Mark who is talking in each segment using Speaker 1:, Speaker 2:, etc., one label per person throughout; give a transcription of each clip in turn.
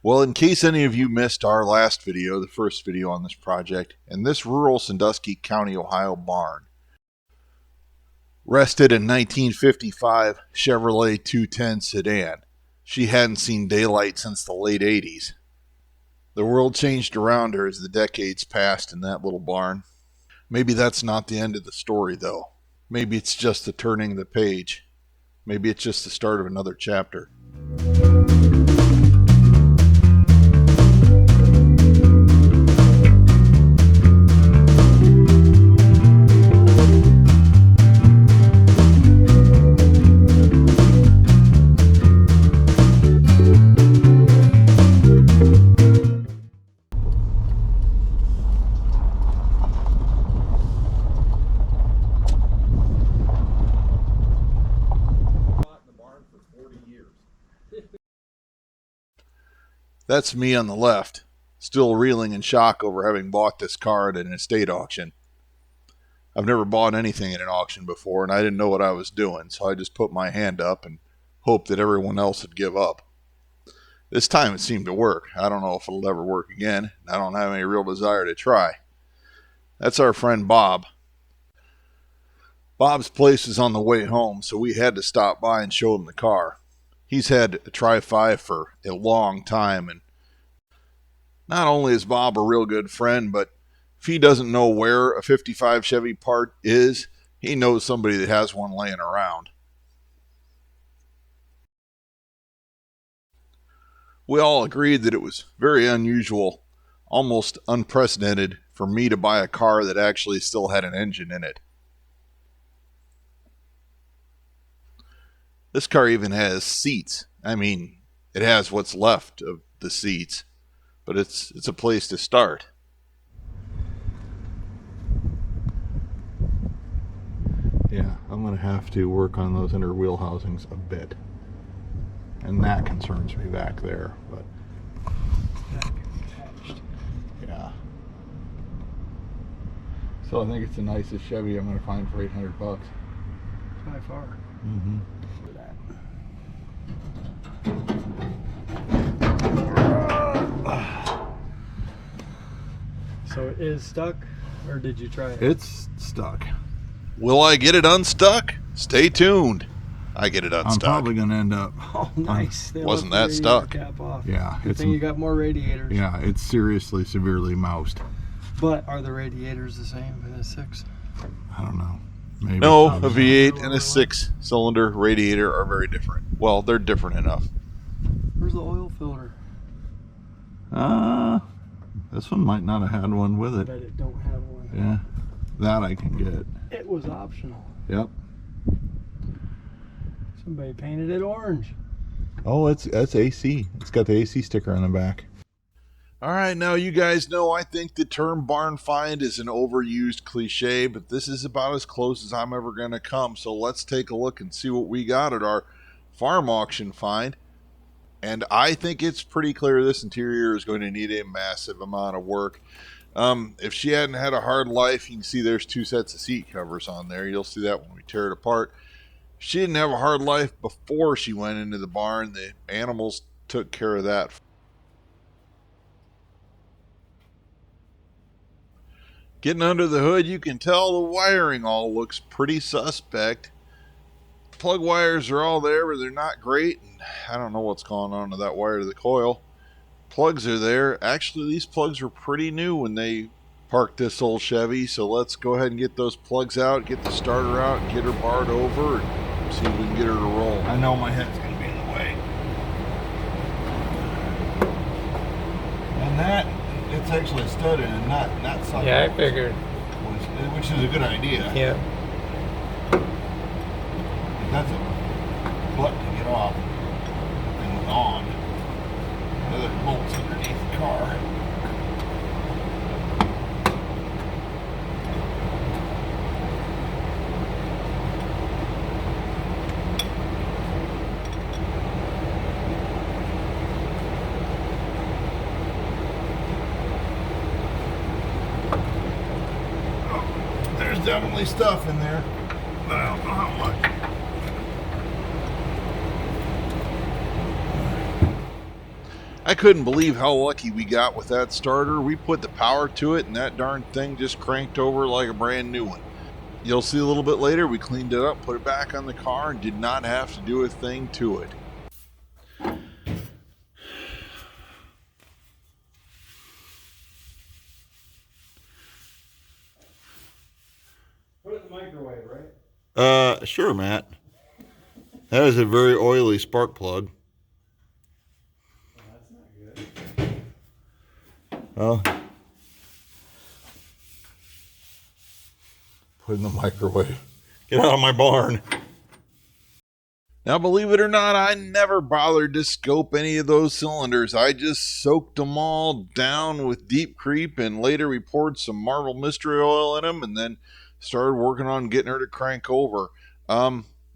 Speaker 1: Well, in case any of you missed our last video, the first video on this project, in this rural Sandusky County, Ohio barn rested a 1955 Chevrolet 210 sedan. She hadn't seen daylight since the late 80s. The world changed around her as the decades passed in that little barn. Maybe that's not the end of the story, though. Maybe it's just the turning of the page. Maybe it's just the start of another chapter. That's me on the left, still reeling in shock over having bought this car at an estate auction. I've never bought anything at an auction before, and I didn't know what I was doing, so I just put my hand up and hoped that everyone else would give up. This time it seemed to work. I don't know if it'll ever work again, and I don't have any real desire to try. That's our friend Bob. Bob's place is on the way home, so we had to stop by and show him the car. He's had a Tri-5 for a long time, and not only is Bob a real good friend, but if he doesn't know where a 55 Chevy part is, he knows somebody that has one laying around. We all agreed that it was very unusual, almost unprecedented, for me to buy a car that actually still had an engine in it. This car even has seats. I mean, it has what's left of the seats, but it's a place to start. Yeah, I'm going to have to work on those inner wheel housings a bit. And that concerns me back there, but yeah. So I think it's the nicest Chevy I'm going to find for $800.
Speaker 2: By far.
Speaker 1: Mm-hmm.
Speaker 2: So it is stuck, or did you try it?
Speaker 1: It's stuck. Will I get it unstuck? Stay tuned. I get it unstuck.
Speaker 3: I'm probably going to end up.
Speaker 2: Oh, nice. They
Speaker 1: Wasn't
Speaker 2: left
Speaker 1: that
Speaker 2: the
Speaker 1: stuck?
Speaker 2: radiator cap off.
Speaker 3: Yeah.
Speaker 2: Good thing you got more radiators.
Speaker 3: Yeah, it's seriously, severely moused.
Speaker 2: But are the radiators the same in a 6?
Speaker 3: I don't know. Maybe.
Speaker 1: No, a V8 and a 6-cylinder radiator are very different. Well, they're different enough.
Speaker 2: Where's the oil filter?
Speaker 3: This one might not have had one with
Speaker 2: I
Speaker 3: it.
Speaker 2: bet it don't have one.
Speaker 3: Yeah, that I can get.
Speaker 2: It was optional.
Speaker 3: Yep.
Speaker 2: Somebody painted it orange.
Speaker 3: Oh, that's AC. It's got the AC sticker on the back.
Speaker 1: All right, now you guys know I think the term barn find is an overused cliche, but this is about as close as I'm ever going to come. So let's take a look and see what we got at our farm auction find. And I think it's pretty clear this interior is going to need a massive amount of work. If she hadn't had a hard life, you can see there's 2 sets of seat covers on there. You'll see that when we tear it apart. If she didn't have a hard life before she went into the barn, the animals took care of that. Getting under the hood, you can tell the wiring all looks pretty suspect. Plug wires are all there, but they're not great. And I don't know what's going on to that wire to the coil. Plugs are there. Actually, these plugs were pretty new when they parked this old Chevy. So let's go ahead and get those plugs out, get the starter out, get her barred over, and see if we can get her to roll. I know my head's going to be in the way. And that, it's actually studded and not something.
Speaker 2: Yeah, I figured.
Speaker 1: Which is a good idea.
Speaker 2: Yeah.
Speaker 1: That's a butt to get off and on. The other bolts underneath the car. Oh, there's definitely stuff in there, but I don't know how much. I couldn't believe how lucky we got with that starter. We put the power to it and that darn thing just cranked over like a brand new one. You'll see a little bit later, we cleaned it up, put it back on the car, and did not have to do a thing to it.
Speaker 2: Put it in the microwave, right?
Speaker 3: Sure, Matt. That is a very oily spark plug.
Speaker 2: Well, that's not good.
Speaker 3: Well, put it in the microwave. Get out of my barn.
Speaker 1: Now, believe it or not, I never bothered to scope any of those cylinders. I just soaked them all down with Deep Creep and later we poured some Marvel Mystery Oil in them and then started working on getting her to crank over.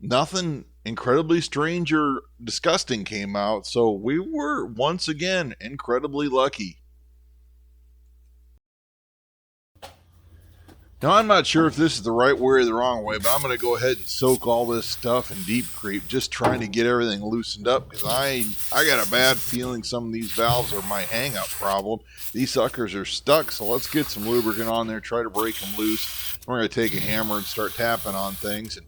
Speaker 1: Nothing incredibly strange or disgusting came out, so we were once again incredibly lucky. Now, I'm not sure if this is the right way or the wrong way, but I'm going to go ahead and soak all this stuff in Deep Creep, just trying to get everything loosened up, because I got a bad feeling some of these valves are my hang-up problem. These suckers are stuck, so let's get some lubricant on there, try to break them loose. We're going to take a hammer and start tapping on things. And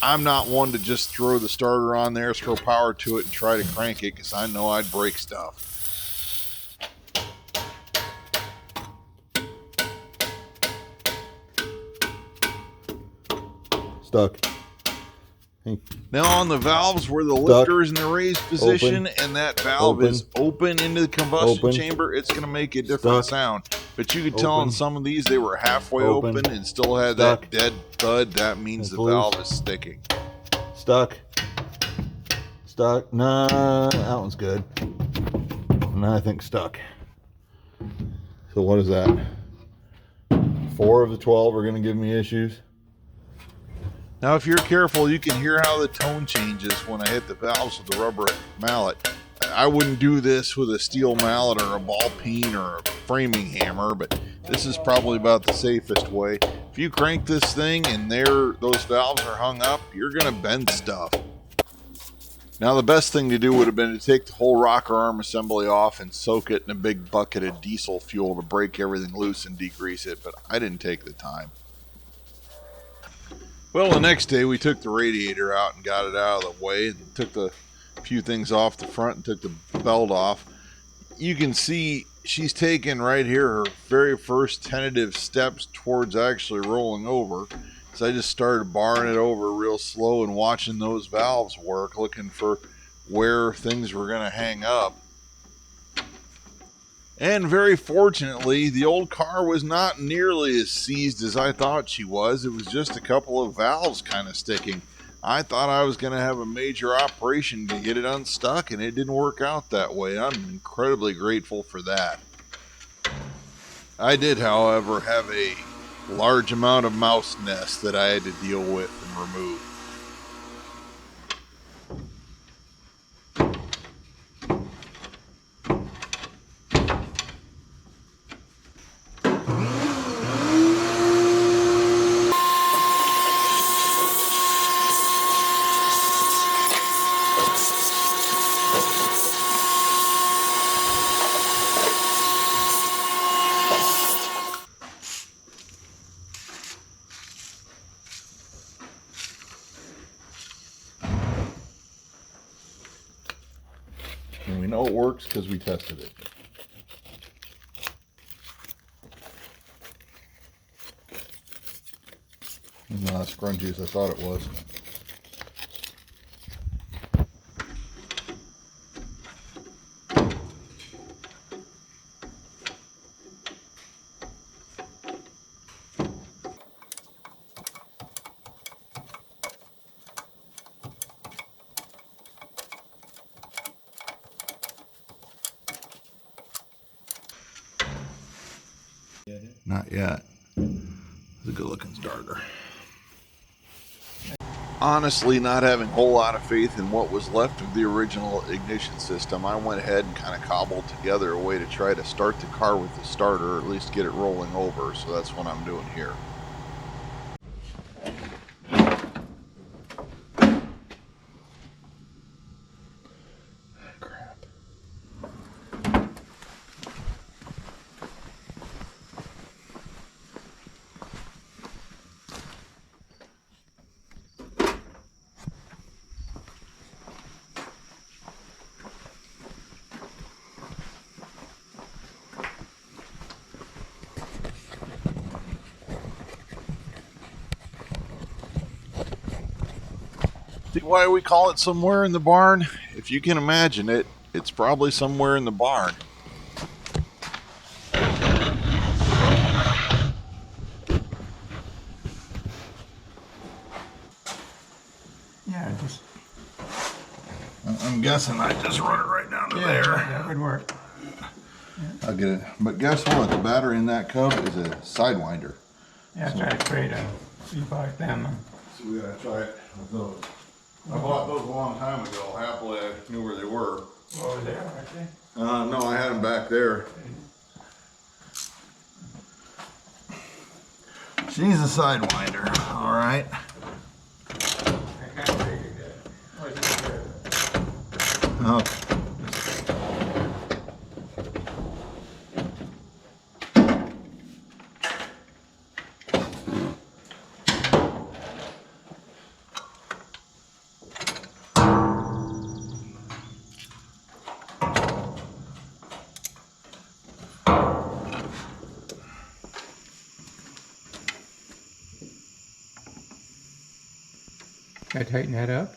Speaker 1: I'm not one to just throw the starter on there, throw power to it, and try to crank it, because I know I'd break stuff.
Speaker 3: Stuck.
Speaker 1: Now on the valves where the
Speaker 3: Stuck.
Speaker 1: lifter is in the raised position
Speaker 3: Open.
Speaker 1: and that valve
Speaker 3: Open.
Speaker 1: is open into the combustion
Speaker 3: Open.
Speaker 1: chamber, it's going to make a different
Speaker 3: Stuck.
Speaker 1: sound. But you could tell on
Speaker 3: Open.
Speaker 1: some of these they were halfway
Speaker 3: Open.
Speaker 1: open and still had
Speaker 3: Stuck.
Speaker 1: that dead thud. That means
Speaker 3: It's
Speaker 1: the
Speaker 3: loose.
Speaker 1: valve is sticking.
Speaker 3: Stuck. Stuck. Nah, that one's good. Nah, I think stuck. So what is that? 4 of the 12 are going to give me issues.
Speaker 1: Now if you're careful, you can hear how the tone changes when I hit the valves with the rubber mallet. I wouldn't do this with a steel mallet or a ball peen or a framing hammer, but this is probably about the safest way. If you crank this thing and those valves are hung up, you're going to bend stuff. Now the best thing to do would have been to take the whole rocker arm assembly off and soak it in a big bucket of diesel fuel to break everything loose and degrease it, but I didn't take the time. Well, the next day we took the radiator out and got it out of the way and took the few things off the front and took the belt off. You can see she's taken right here her very first tentative steps towards actually rolling over. So I just started barring it over real slow and watching those valves work, looking for where things were going to hang up. And very fortunately, the old car was not nearly as seized as I thought she was. It was just a couple of valves kind of sticking. I thought I was going to have a major operation to get it unstuck, and it didn't work out that way. I'm incredibly grateful for that. I did, however, have a large amount of mouse nests that I had to deal with and remove. And we know it works because we tested it. It's not as scrunchy as I thought it was. Not yet. It's a good looking starter. Honestly, not having a whole lot of faith in what was left of the original ignition system, I went ahead and kind of cobbled together a way to try to start the car with the starter, or at least get it rolling over, so that's what I'm doing here. Crap. See why we call it somewhere in the barn? If you can imagine it, it's probably somewhere in the barn.
Speaker 2: Yeah, just
Speaker 1: I'm guessing I just run it right down to there.
Speaker 2: that would work.
Speaker 1: I'll get it. But guess what? The battery in that cub is a sidewinder.
Speaker 2: Yeah, try to create a feedback them.
Speaker 1: So we gotta try it with those. I bought those a long time ago. Happily, I knew where they were.
Speaker 2: Over there, aren't they?
Speaker 1: No, I had them back there. She's a sidewinder. All right.
Speaker 2: I can't figure that. Where's it there?
Speaker 1: Okay.
Speaker 2: Can I tighten that up?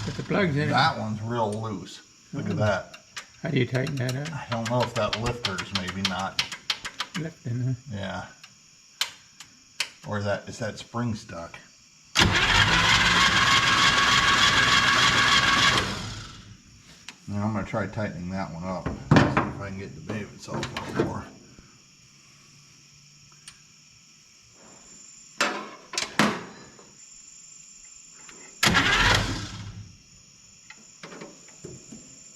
Speaker 2: Put the plugs in it.
Speaker 1: That one's real loose. Look at that.
Speaker 2: How do you tighten that up?
Speaker 1: I don't know if that lifter's maybe not.
Speaker 2: Lifting, huh?
Speaker 1: Yeah. Or is that spring stuck? Now I'm gonna try tightening that one up. See if I can get the babe itself a little more.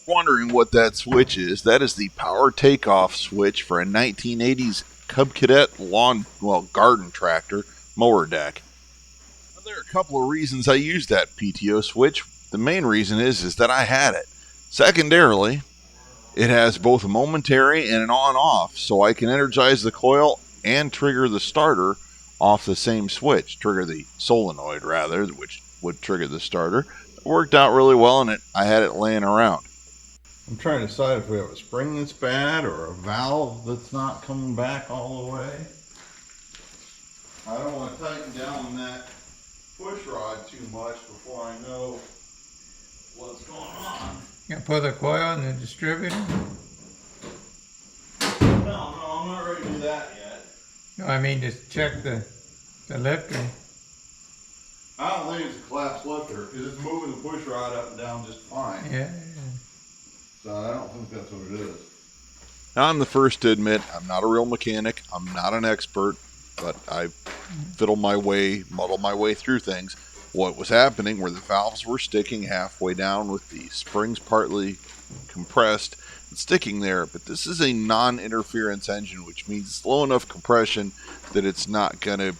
Speaker 1: Wondering what that switch is. That is the power takeoff switch for a 1980s Cub Cadet garden tractor mower deck. Now, there are a couple of reasons I use that PTO switch. The main reason is that I had it. Secondarily, it has both a momentary and an on-off, so I can energize the coil and trigger the starter off the same switch. Trigger the solenoid, rather, which would trigger the starter. It worked out really well, and I had it laying around. I'm trying to decide if we have a spring that's bad or a valve that's not coming back all the way. I don't want to tighten down that push rod too much before I know what's going on.
Speaker 2: You gonna pull the coil in the distributor?
Speaker 1: No, I'm not ready to do that yet.
Speaker 2: No, I mean just check the lifter.
Speaker 1: I don't think it's a collapsed lifter because it's moving the push rod up and down just fine.
Speaker 2: Yeah.
Speaker 1: So I don't think that's what it is. Now, I'm the first to admit I'm not a real mechanic. I'm not an expert, but I muddle my way through things. What was happening were the valves were sticking halfway down with the springs partly compressed and sticking there. But this is a non-interference engine, which means it's low enough compression that it's not going to,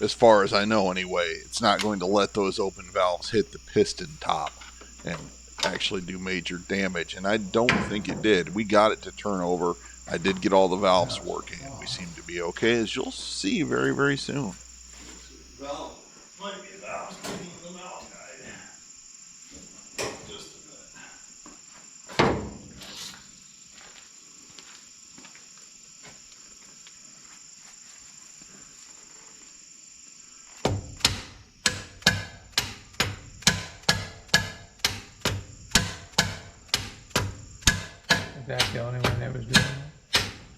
Speaker 1: as far as I know anyway, it's not going to let those open valves hit the piston top and actually do major damage, and I don't think it did. We got it to turn over. I did get all the valves working, and we seem to be okay, as you'll see very, very soon. Valve might be a valve sticking in the valve guide. Just a minute.
Speaker 2: Is that the only one that was doing that?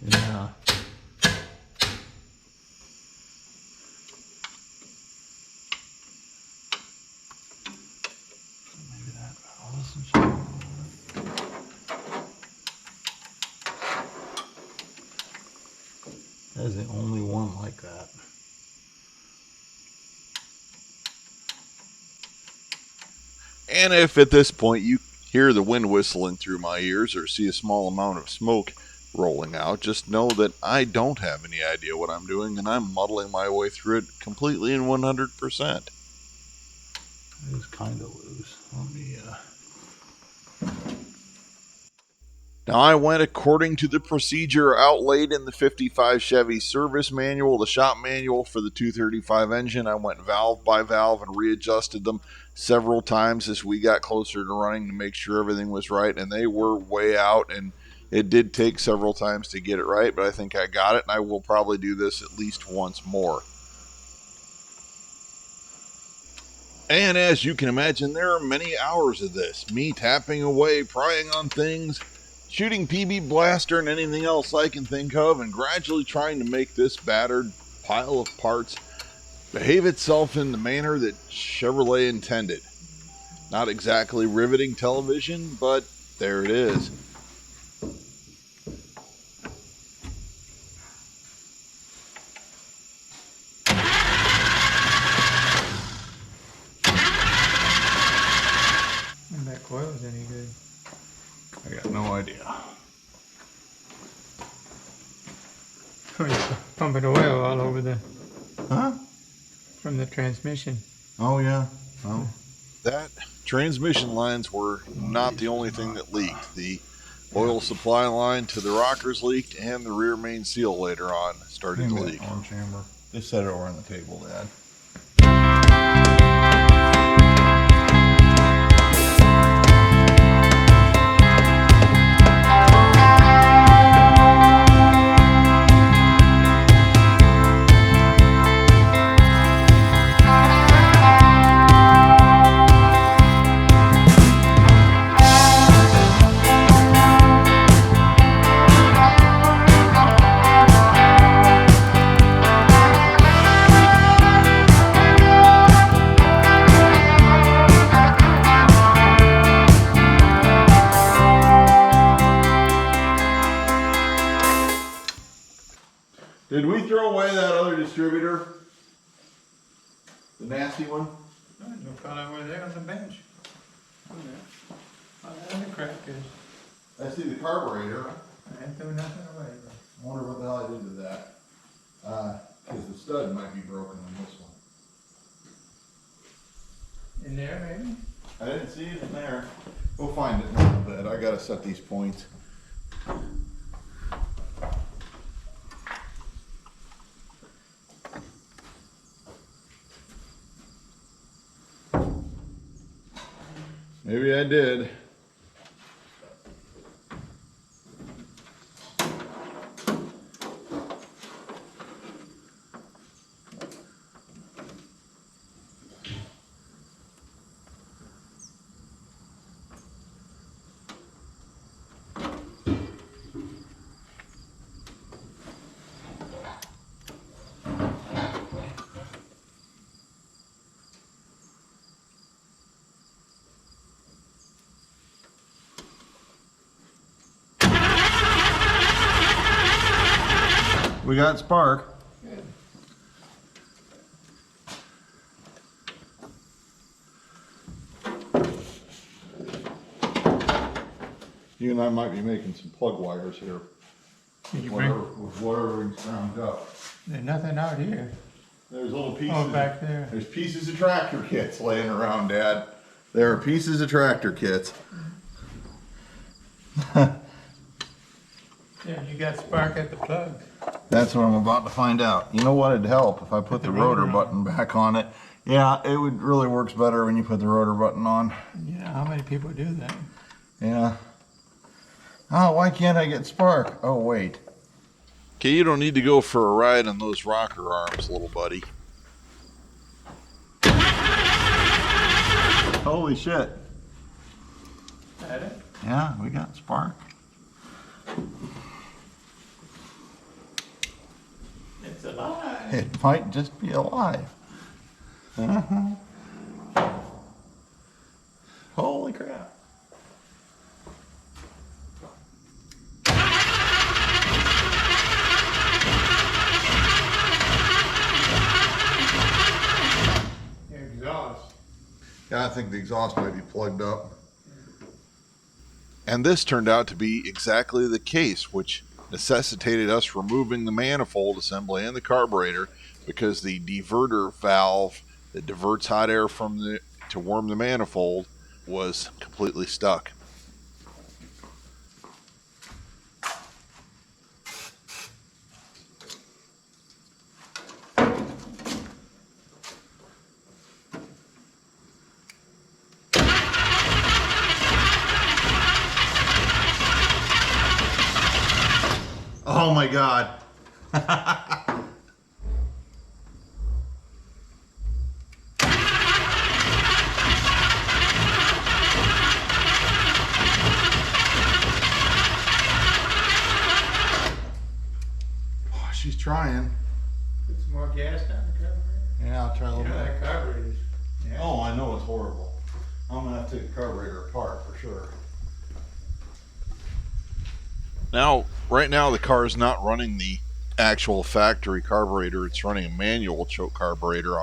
Speaker 1: Yeah. Maybe that valve isn't showing. That is the only one like that. And if at this point you hear the wind whistling through my ears or see a small amount of smoke rolling out, just know that I don't have any idea what I'm doing, and I'm muddling my way through it completely and 100%. It is kind of loose. Let me, Now, I went according to the procedure outlaid in the 55 Chevy service manual, the shop manual for the 235 engine. I went valve by valve and readjusted them several times as we got closer to running to make sure everything was right, and they were way out. And It did take several times to get it right, but I think I got it, and I will probably do this at least once more. And as you can imagine, there are many hours of this. Me tapping away, prying on things, shooting PB blaster and anything else I can think of, and gradually trying to make this battered pile of parts behave itself in the manner that Chevrolet intended. Not exactly riveting television, but there it is.
Speaker 2: And that coil's any good.
Speaker 3: I got no idea.
Speaker 2: Oh, you're pumping oil all over the
Speaker 3: Huh?
Speaker 2: from the transmission.
Speaker 3: Oh, yeah. Oh.
Speaker 1: That transmission lines were not the only thing that leaked. The oil supply line to the rockers leaked, and the rear main seal later on started to leak.
Speaker 3: Arm chamber. Just set it over on the table, Dad. Did we throw away that other distributor? The nasty one?
Speaker 2: Oh, there's no fella over there on the bench. Oh, yeah. Oh, that's the crack is.
Speaker 3: I see the carburetor.
Speaker 2: I ain't threw nothing away.
Speaker 3: I wonder what the hell I did to that. Because the stud might be broken on this one.
Speaker 2: In there, maybe?
Speaker 3: I didn't see it in there. We'll find it in a little bit. I gotta set these points. Maybe I did. We got spark.
Speaker 2: Good.
Speaker 3: You and I might be making some plug wires here.
Speaker 2: Did you
Speaker 3: Whatever,
Speaker 2: bring?
Speaker 3: with whatever we ground up.
Speaker 2: There's nothing out here.
Speaker 3: There's little pieces.
Speaker 2: Oh, back there.
Speaker 3: There's pieces of tractor kits laying around, Dad. There are pieces of tractor kits.
Speaker 2: Yeah, you got spark at the plug.
Speaker 3: That's what I'm about to find out. You know what? It'd help if I put the rotor button back on it. Yeah, it would really works better when you put the rotor button on.
Speaker 2: Yeah, how many people do that?
Speaker 3: Yeah. Oh, why can't I get spark? Oh, wait.
Speaker 1: Okay, you don't need to go for a ride on those rocker arms, little buddy.
Speaker 3: Holy shit.
Speaker 2: That it?
Speaker 3: Yeah, we got spark.
Speaker 2: It's alive.
Speaker 3: It might just be alive. Holy crap.
Speaker 2: Exhaust.
Speaker 3: Yeah, I think the exhaust might be plugged up.
Speaker 1: And this turned out to be exactly the case, which necessitated us removing the manifold assembly and the carburetor because the diverter valve that diverts hot air from to warm the manifold was completely stuck.
Speaker 3: God. Oh, she's trying.
Speaker 2: Put some more gas down the carburetor.
Speaker 3: Yeah, I'll try a
Speaker 2: You
Speaker 3: little
Speaker 2: know,
Speaker 3: bit.
Speaker 2: that carburetor's. Yeah.
Speaker 3: Oh, I know it's horrible. I'm gonna have to take the carburetor apart for sure.
Speaker 1: Now, right now, the car is not running the actual factory carburetor. It's running a manual choke carburetor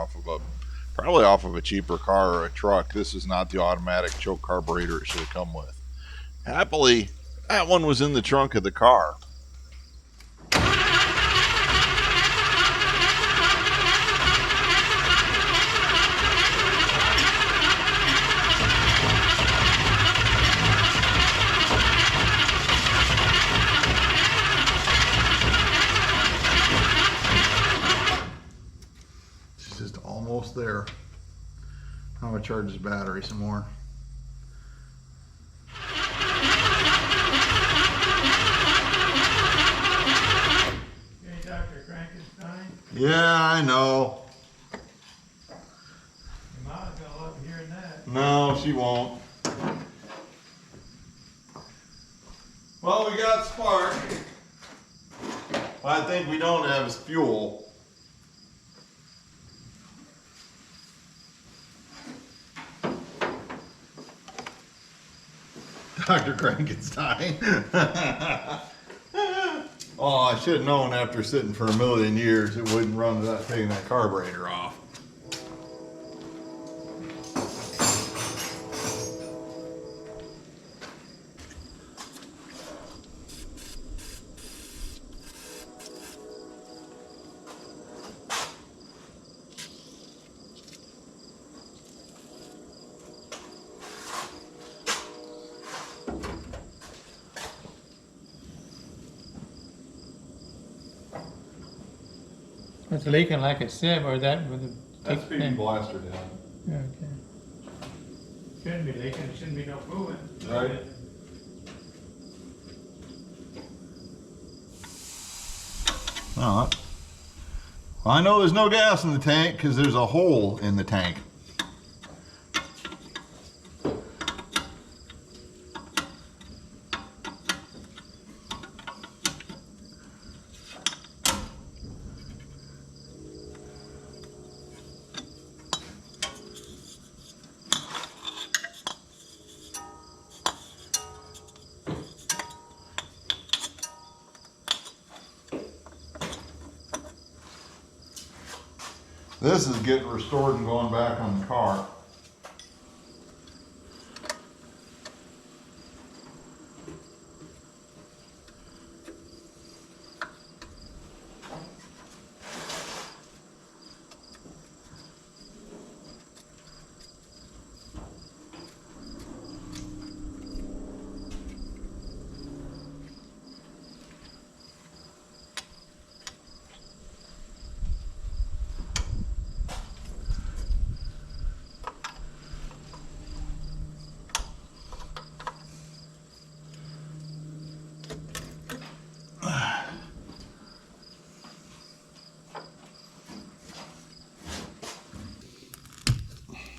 Speaker 1: probably off of a cheaper car or a truck. This is not the automatic choke carburetor it should have come with. Happily, that one was in the trunk of the car.
Speaker 3: She's just almost there. I'm gonna charge this battery some more.
Speaker 2: Okay, Dr. Frankenstein,
Speaker 3: Yeah, I know.
Speaker 2: your mama's gonna love hearing that.
Speaker 3: No, she won't. Well, we got spark. What I think we don't have is fuel. Dr. Frankenstein. Oh, I should have known after sitting for a million years it wouldn't run without taking that carburetor off.
Speaker 2: It's leaking like a sieve, or that with the.
Speaker 3: That's
Speaker 2: thick
Speaker 3: baby
Speaker 2: thing?
Speaker 3: blaster down.
Speaker 2: Okay. Shouldn't be leaking, it shouldn't be no movement.
Speaker 3: Right. Well, I know there's no gas in the tank because there's a hole in the tank. This is getting restored and going back on the car.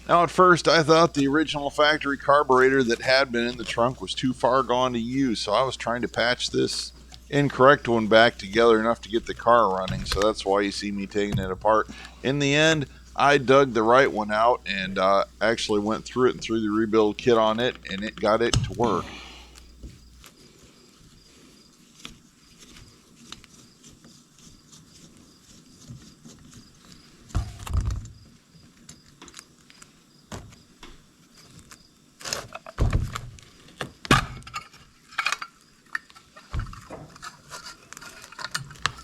Speaker 1: Now, at first, I thought the original factory carburetor that had been in the trunk was too far gone to use, so I was trying to patch this incorrect one back together enough to get the car running, so that's why you see me taking it apart. In the end, I dug the right one out and actually went through it and threw the rebuild kit on it, and it got it to work.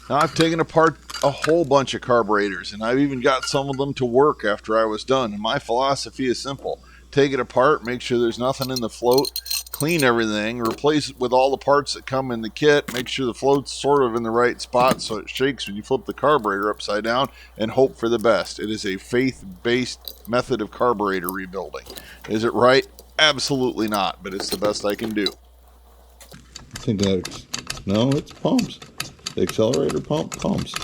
Speaker 1: Now, I've taken apart a whole bunch of carburetors, and I've even got some of them to work after I was done. And my philosophy is simple. Take it apart, make sure there's nothing in the float, clean everything, replace it with all the parts that come in the kit, make sure the float's sort of in the right spot so it shakes when you flip the carburetor upside down, and hope for the best. It is a faith-based method of carburetor rebuilding. Is it right? Absolutely not, but it's the best I can do.
Speaker 3: I think that's, no, it's pumps. The accelerator pump pumps.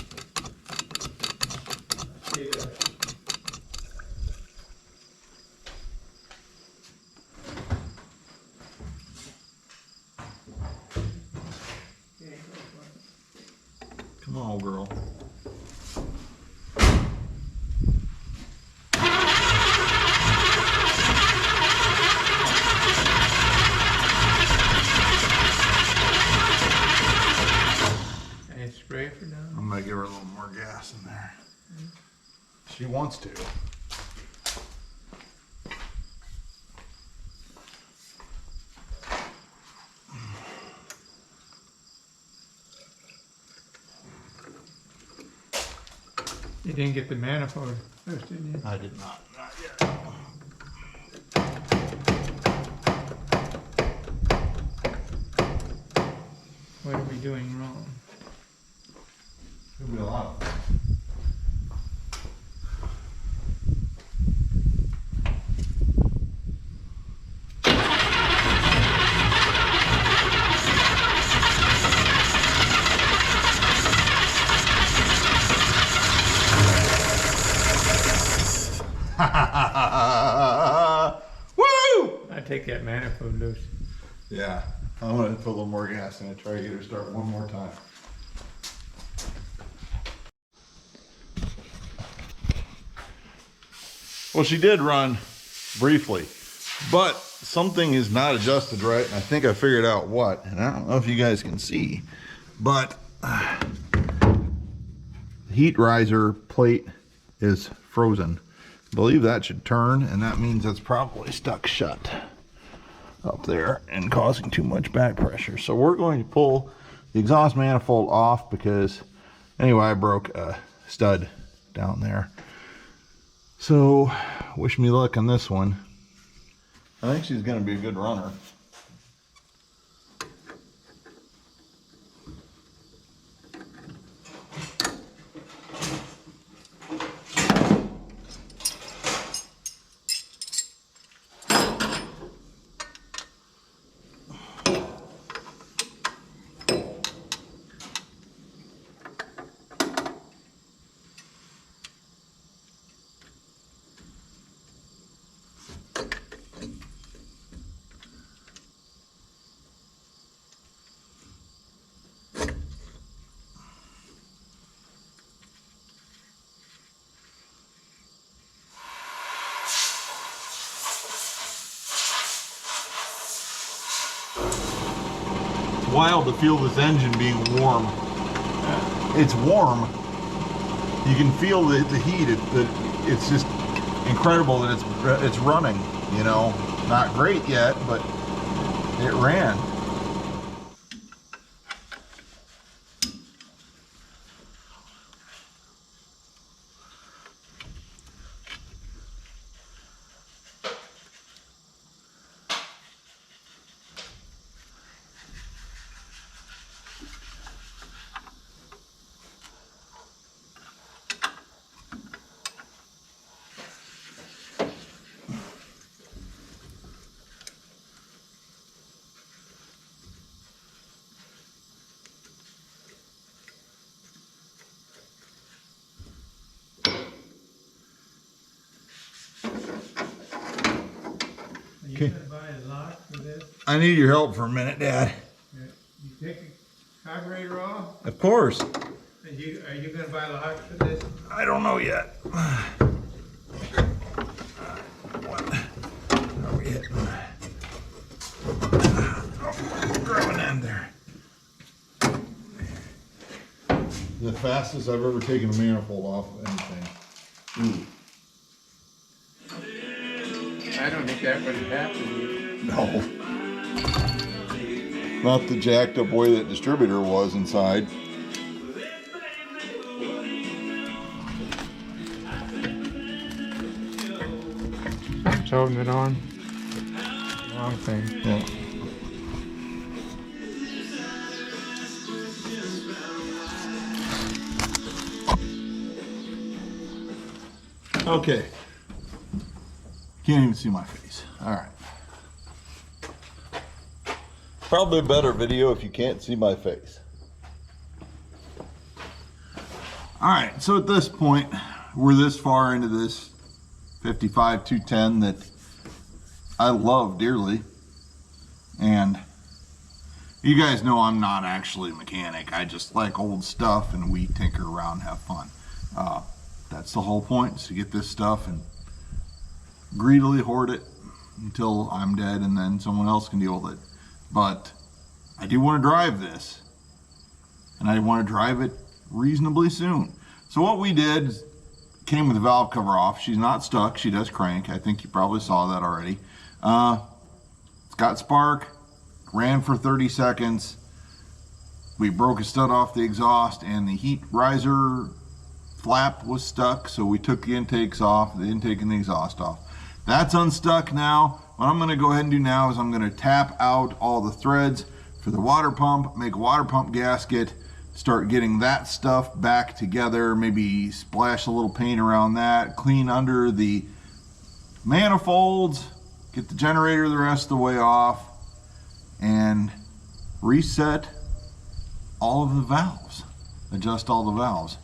Speaker 3: Come on, girl.
Speaker 2: Any spray for down?
Speaker 3: I'm gonna give her a little more gas in there. She wants to.
Speaker 2: You didn't get the manifold first, did you?
Speaker 3: I did not. Not yet.
Speaker 2: What are we doing wrong?
Speaker 3: Could be a lot. Woo!
Speaker 2: I take that manifold loose.
Speaker 3: Yeah, I'm gonna put a little more gas in it. Try to get her to start one more time. Well, she did run briefly, but something is not adjusted right, and I think I figured out what. And I don't know if you guys can see, but the heat riser plate is frozen. I believe that should turn, and that means it's probably stuck shut up there and causing too much back pressure. So we're going to pull the exhaust manifold off because anyway, I broke a stud down there. So wish me luck on this one. I think she's going to be a good runner. Wild to feel this engine being warm. It's warm. You can feel the heat. It's just incredible that it's running. You know, not great yet, but it ran.
Speaker 2: Are you
Speaker 3: Okay.
Speaker 2: gonna buy a lock for this?
Speaker 3: I need your help for a minute, Dad.
Speaker 2: You take the carburetor off?
Speaker 3: Of course.
Speaker 2: Are you gonna buy locks for this?
Speaker 3: I don't know yet. What are we hitting? Oh, grab an end there. The fastest I've ever taken a manifold off of anything. Ooh.
Speaker 2: I don't think that would happen.
Speaker 3: No. Not the jacked up way that distributor was inside.
Speaker 2: It's holding it on. Wrong thing.
Speaker 3: Yeah. Okay. Can't even see my face. All right. Probably a better video if you can't see my face. All right, so at this point, we're this far into this 55 210 that I love dearly. And you guys know I'm not actually a mechanic. I just like old stuff and we tinker around and have fun. That's the whole point, is to get this stuff and greedily hoard it until I'm dead and then someone else can deal with it. But I do want to drive this, and I want to drive it reasonably soon. So what we did is came with the valve cover off. She's not stuck, she does crank. I think you probably saw that already. It's got spark, ran for 30 seconds. We broke a stud off the exhaust and the heat riser flap was stuck, so we took the intakes off, the intake and the exhaust off. That's unstuck now. What I'm gonna go ahead and do now is I'm gonna tap out all the threads for the water pump, make a water pump gasket, start getting that stuff back together, maybe splash a little paint around that, clean under the manifolds, get the generator the rest of the way off, and reset all of the valves, adjust all the valves,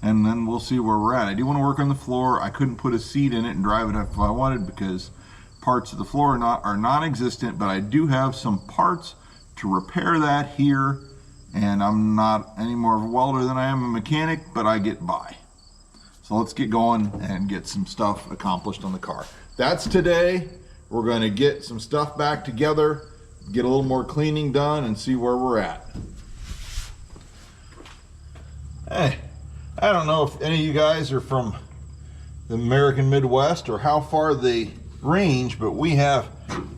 Speaker 3: and then we'll see where we're at. I do want to work on the floor. I couldn't put a seat in it and drive it if I wanted because parts of the floor are non-existent, but I do have some parts to repair that here, and I'm not any more of a welder than I am a mechanic, but I get by. So let's get going and get some stuff accomplished on the car. That's today. We're going to get some stuff back together, get a little more cleaning done, and see where we're at. Hey, I don't know if any of you guys are from the American Midwest or how far they range, but we have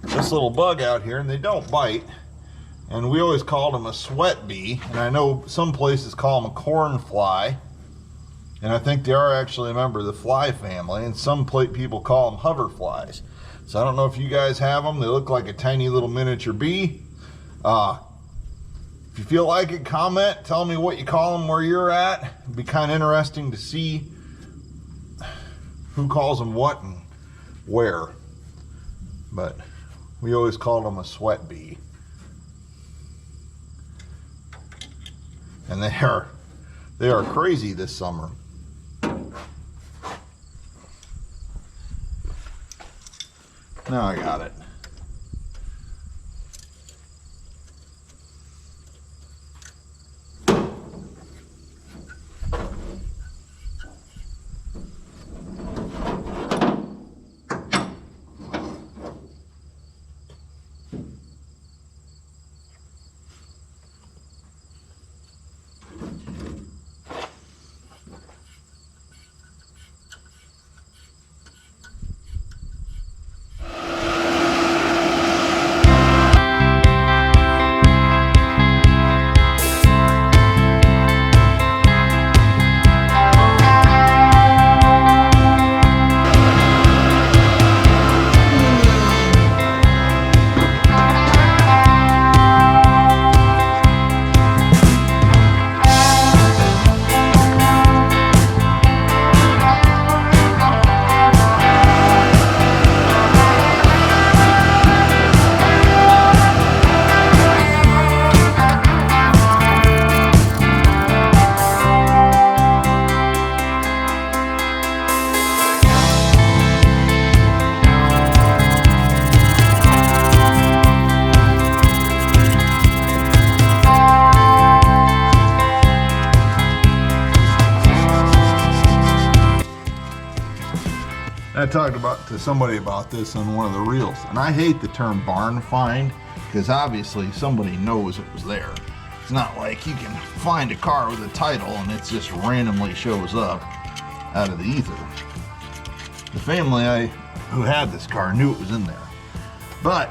Speaker 3: this little bug out here, and they don't bite. And we always called them a sweat bee, and I know some places call them a corn fly, and I think they are actually a member of the fly family, and some people call them hover flies. So I don't know if you guys have them. They look like a tiny little miniature bee. If you feel like it, comment, tell me what you call them where you're at. It'd be kind of interesting to see who calls them what and where. But we always called them a sweat bee. And they are crazy this summer. Now I got it. I talked to somebody about this on one of the reels, and I hate the term barn find because obviously somebody knows it was there. It's not like you can find a car with a title and it just randomly shows up out of the ether. The family who had this car knew it was in there, but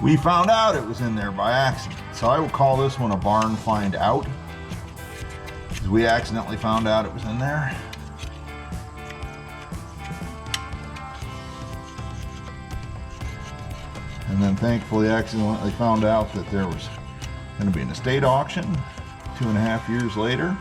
Speaker 3: we found out it was in there by accident. So I will call this one a barn find out, because we accidentally found out it was in there. And then thankfully accidentally found out that there was going to be an estate auction 2.5 years later.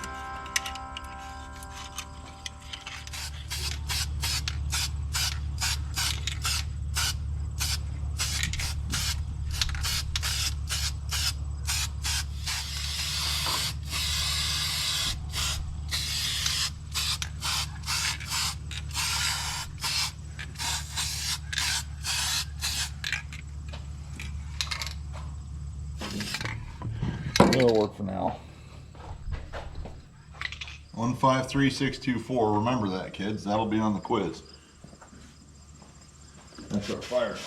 Speaker 3: That'll work for now. 153624. Remember that, kids. That'll be on the quiz. That's our fire.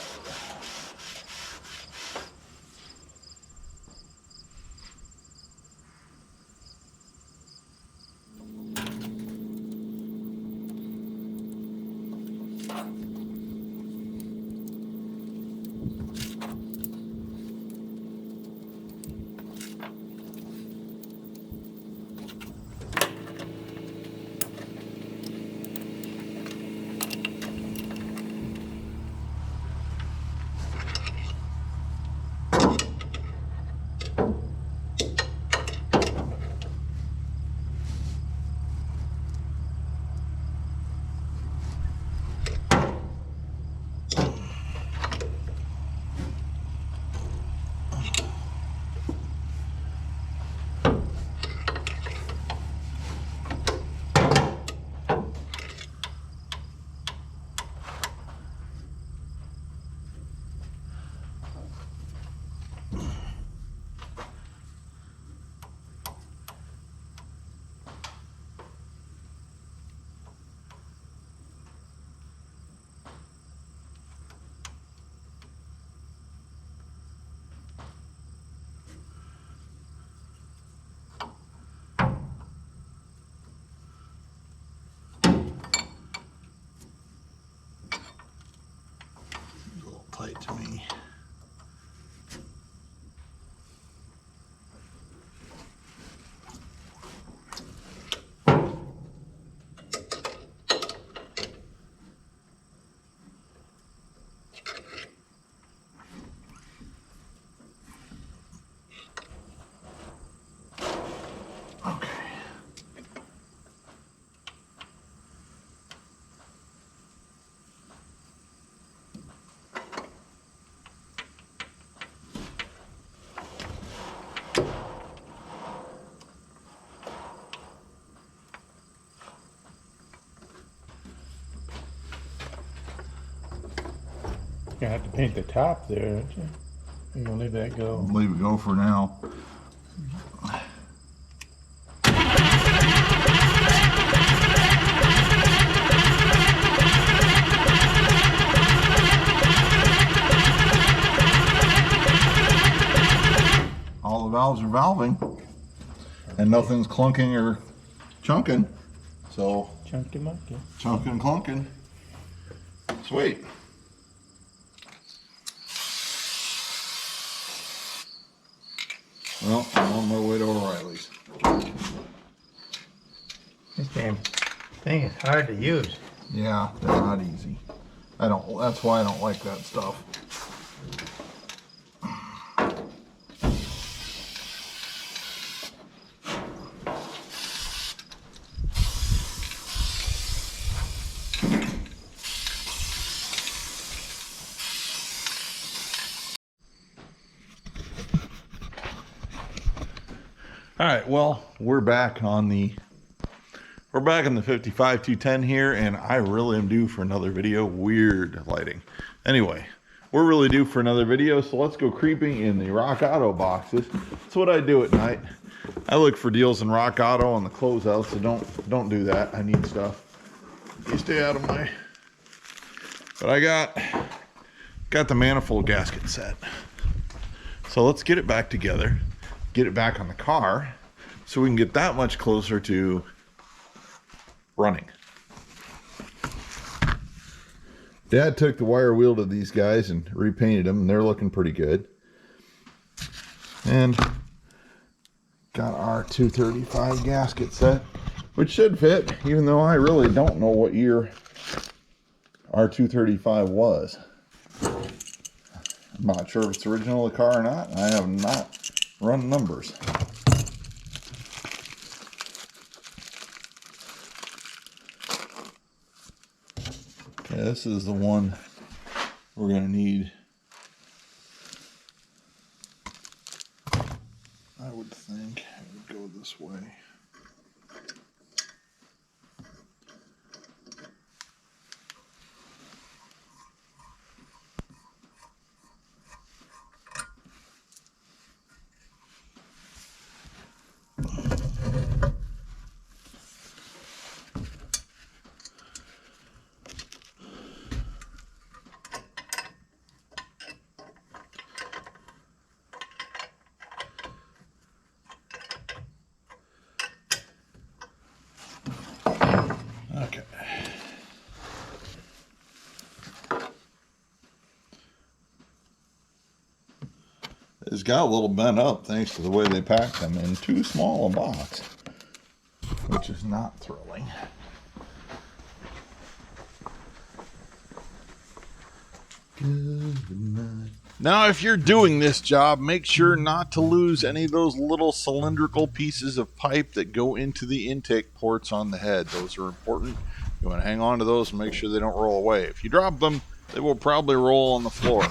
Speaker 3: Tight to me. Okay.
Speaker 2: You have to paint the top there, don't you? You're gonna leave that go.
Speaker 3: Leave it go for now. All the valves are valving, and nothing's clunking or chunking. So,
Speaker 2: Chunky monkey.
Speaker 3: chunking, clunking. Sweet. Well, I'm on my way to O'Reilly's.
Speaker 2: This damn thing is hard to use.
Speaker 3: Yeah, they're not easy. That's why I don't like that stuff. All right, well, we're back on the 55-210 here, and I really am due for another video. Weird lighting. Anyway, we're really due for another video, so let's go creeping in the Rock Auto boxes. That's what I do at night. I look for deals in Rock Auto on the closeout, so don't do that. I need stuff. You stay out of my. But I got the manifold gasket set. So let's get it back together, get it back on the car, so we can get that much closer to running. Dad took the wire wheel to these guys and repainted them, and they're looking pretty good. And got our 235 gasket set, which should fit, even though I really don't know what year our 235 was. I'm not sure if it's original to the car or not. I have not run numbers. Okay, this is the one we're going to need. I would think it would go this way. It's got a little bent up thanks to the way they packed them in too small a box, which is not thrilling. Good night.
Speaker 1: Now, if you're doing this job, make sure not to lose any of those little cylindrical pieces of pipe that go into the intake ports on the head. Those are important. You want to hang on to those and make sure they don't roll away. If you drop them, they will probably roll on the floor.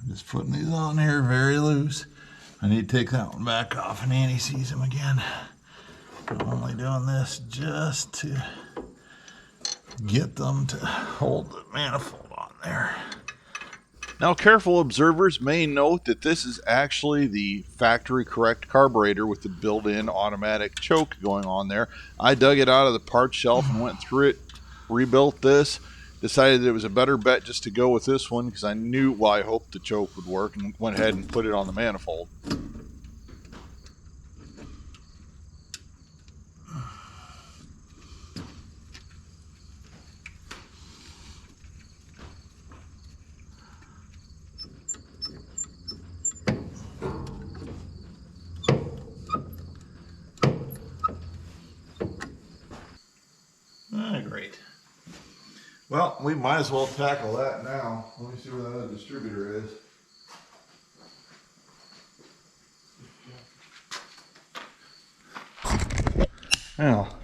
Speaker 3: Just putting these on here very loose. I need to take that one back off and Annie sees them again. I'm only doing this just to get them to hold the manifold on there.
Speaker 1: Now, careful observers may note that this is actually the factory correct carburetor with the built-in automatic choke going on there. I dug it out of the parts shelf and went through it, rebuilt this, decided that it was a better bet just to go with this one because I knew, well, I hoped the choke would work, and went ahead and put it on the manifold.
Speaker 3: Great. Well, we might as well tackle that now. Let me see where that other distributor is. Now,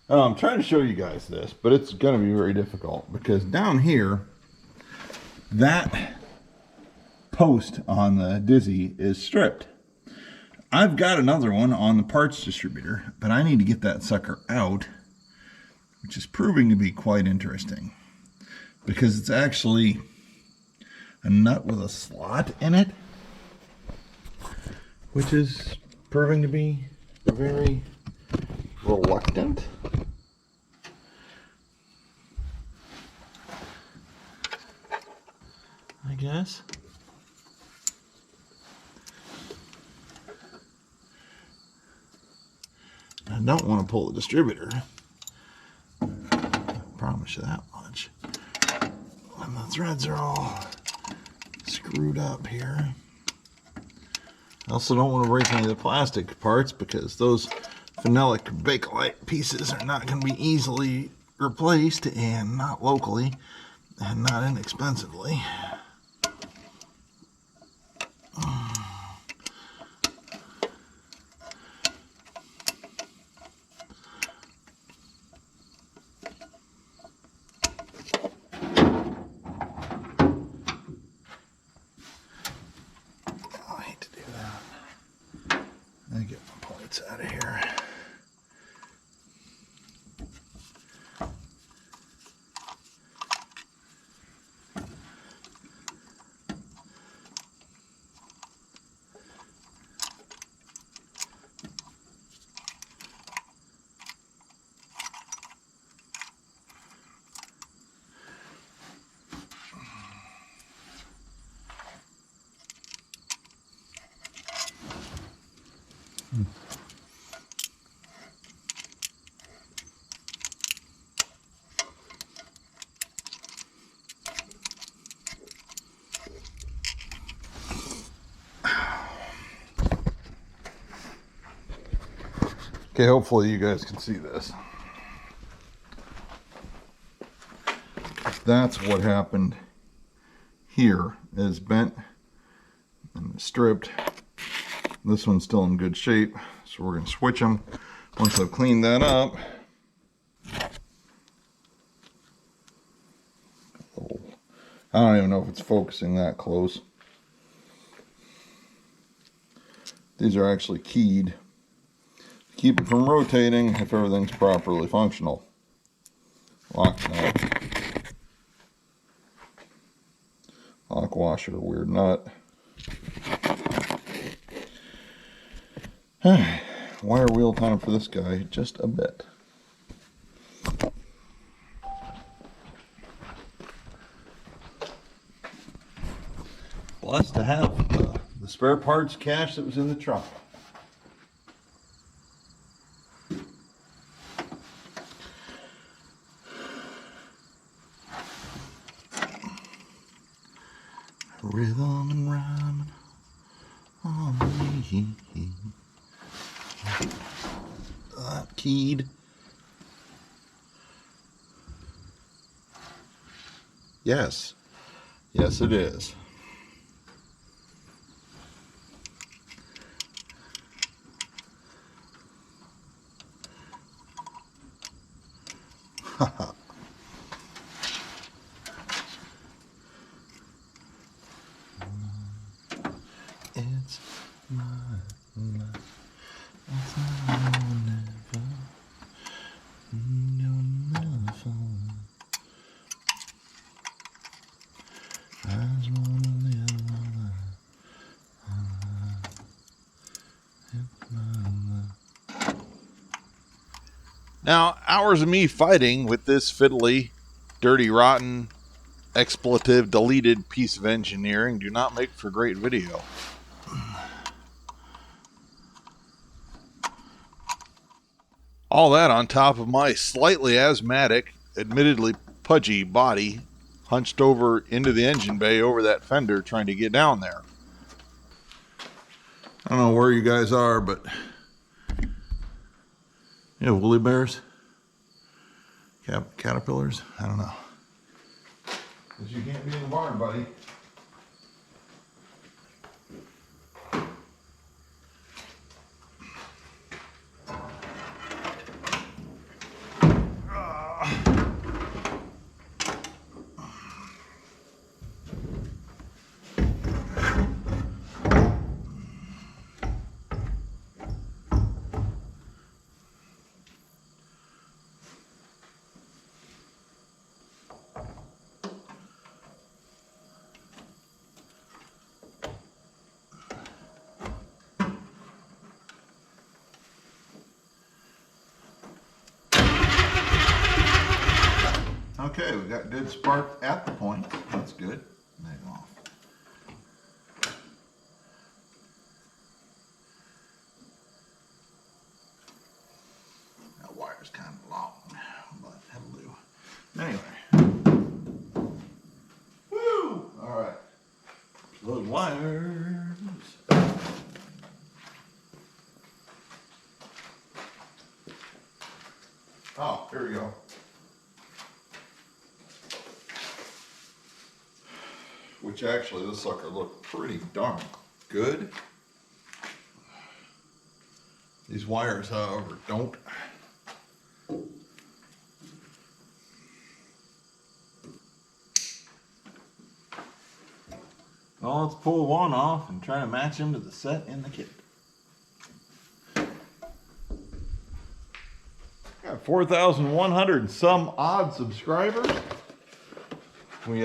Speaker 3: I'm trying to show you guys this, but it's going to be very difficult because down here, that post on the Dizzy is stripped. I've got another one on the parts distributor, but I need to get that sucker out, which is proving to be quite interesting because it's actually a nut with a slot in it, which is proving to be very reluctant. I guess. I don't want to pull the distributor. I promise you that much. And the threads are all screwed up here. I also don't want to break any of the plastic parts because those phenolic Bakelite pieces are not going to be easily replaced, and not locally and not inexpensively. I hate to do that. Let me get my plates out of here. Okay, hopefully you guys can see this. That's what happened here, is bent and stripped. This one's still in good shape, so we're going to switch them once I've cleaned that up. I don't even know if it's focusing that close. These are actually keyed. Keep it from rotating if everything's properly functional. Lock nut. Lock washer, weird nut. Wire wheel time for this guy, just a bit. Blessed to have the spare parts cache that was in the truck. Rhythm and rhyme on me. Keyed. Yes. Yes, it is. It's my life. It's my never. No, never. I just wanna live my life. It's my life.
Speaker 1: Now, hours of me fighting with this fiddly, dirty, rotten, expletive deleted piece of engineering do not make for great video. All that on top of my slightly asthmatic, admittedly pudgy body hunched over into the engine bay over that fender trying to get down there.
Speaker 3: I don't know where you guys are, but you have woolly bears? Caterpillars? I don't know. Because you can't be in the barn, buddy. Okay, we got good spark at the point. That's good. Leg off. That wire's kind of long, but that'll do. Anyway. Woo! All right. Those wires. Oh, here we go. Which actually, this sucker looked pretty darn good. These wires, however, don't. Well, let's pull one off and try to match him to the set in the kit. Got 4,100 and some odd subscribers. We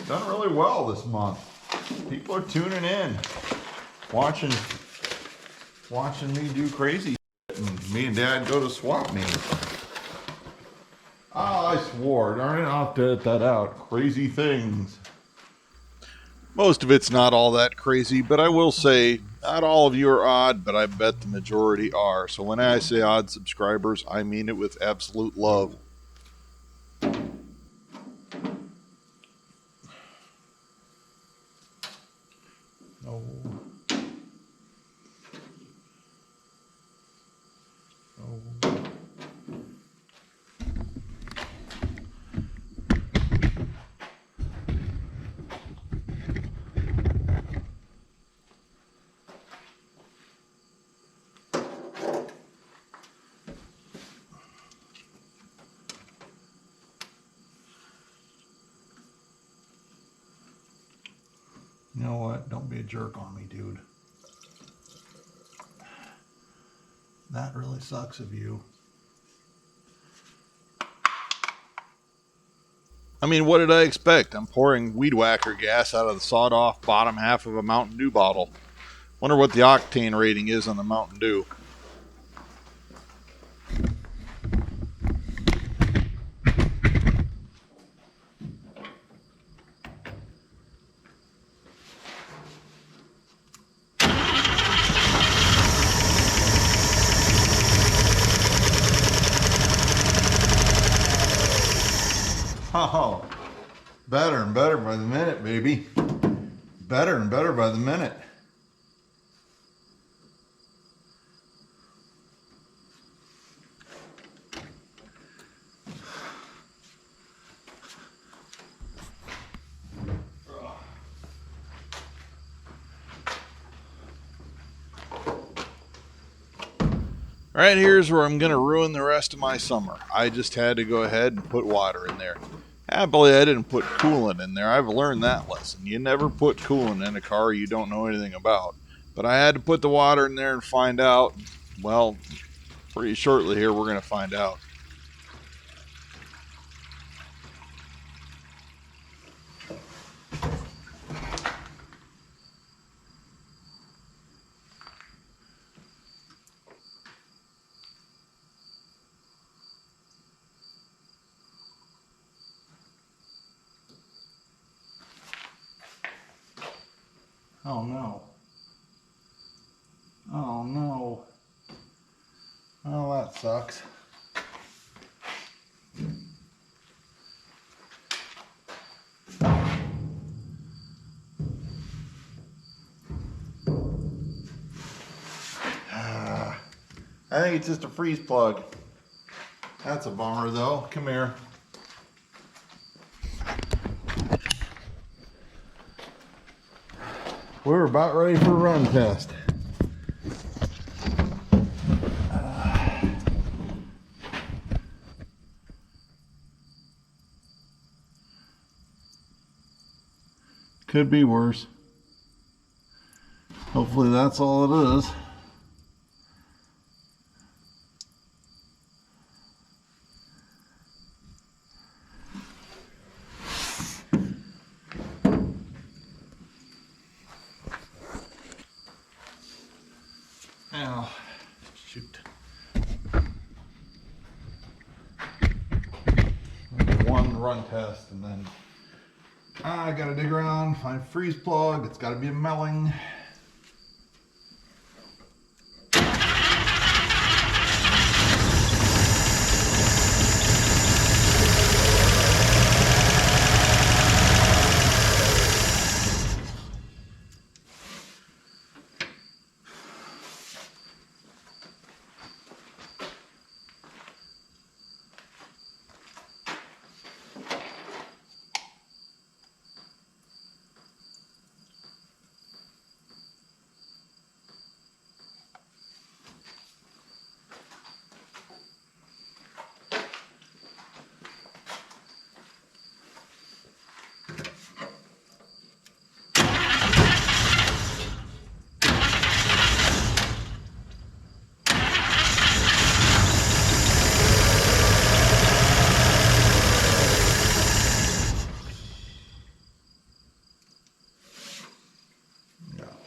Speaker 3: done really well this month. People are tuning in, watching me do crazy shit, and me and Dad go to swap meets. Oh, I swore. Darn it, I'll have to edit that out. Crazy things.
Speaker 1: Most of it's not all that crazy, but I will say, not all of you are odd, but I bet the majority are. So when I say odd subscribers, I mean it with absolute love.
Speaker 3: No. No. You know what? Don't be a jerk on me, dude. That really sucks of you.
Speaker 1: I mean, what did I expect? I'm pouring weed whacker gas out of the sawed-off bottom half of a Mountain Dew bottle. Wonder what the octane rating is on the Mountain Dew.
Speaker 3: Oh, better and better by the minute, baby. Better and better by the minute.
Speaker 1: All right, here's where I'm going to ruin the rest of my summer. I just had to go ahead and put water in there. Happily, I didn't put coolant in there. I've learned that lesson. You never put coolant in a car you don't know anything about. But I had to put the water in there and find out. Well, pretty shortly here, we're going to find out.
Speaker 3: Oh no. Oh no. Oh, that sucks. I think it's just a freeze plug. That's a bummer though. Come here. We're about ready for a run test. Could be worse. Hopefully that's all it is. Ow. Shoot. One run test and then I gotta dig around, find a freeze plug. It's gotta be a melling.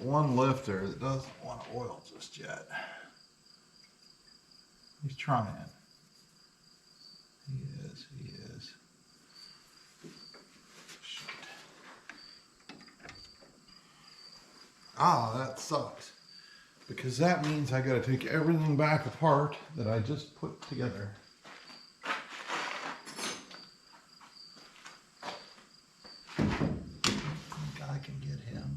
Speaker 3: One lifter that doesn't want oil just yet. He's trying. He is. Shit. Ah, that sucks. Because that means I gotta take everything back apart that I just put together. I think I can get him.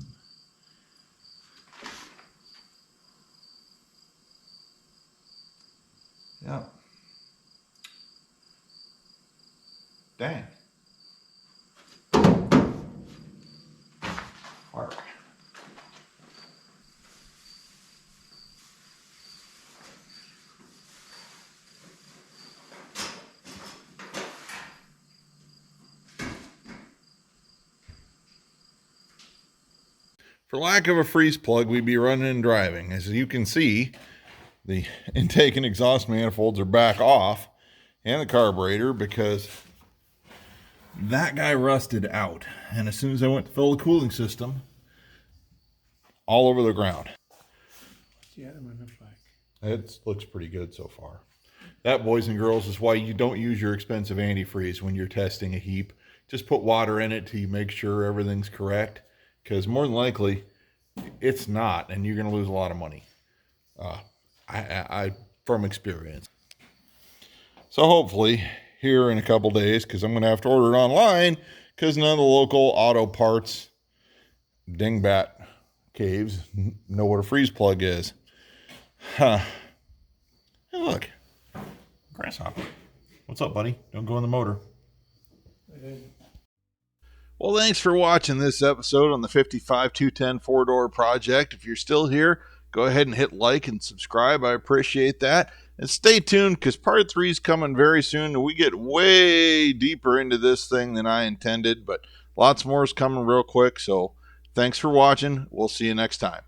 Speaker 3: Yeah. Dang. Fire. For lack of a freeze plug, we'd be running and driving. As you can see, the intake and exhaust manifolds are back off, and the carburetor, because that guy rusted out. And as soon as I went to fill the cooling system, all over the ground.
Speaker 2: the other one look like?
Speaker 3: It looks pretty good so far. That, boys and girls, is why you don't use your expensive antifreeze when you're testing a heap. Just put water in it till you make sure everything's correct, because more than likely it's not, and you're going to lose a lot of money. I from experience. So hopefully here in a couple days, because I'm going to have to order it online, because none of the local auto parts dingbat caves know what a freeze plug is. Huh. Hey, look. Grasshopper. What's up, buddy? Don't go in the motor.
Speaker 1: Well, thanks for watching this episode on the 55210 4-door project. If you're still here, go ahead and hit like and subscribe. I appreciate that. And stay tuned, because part 3 is coming very soon, and we get way deeper into this thing than I intended, but lots more is coming real quick. So thanks for watching. We'll see you next time.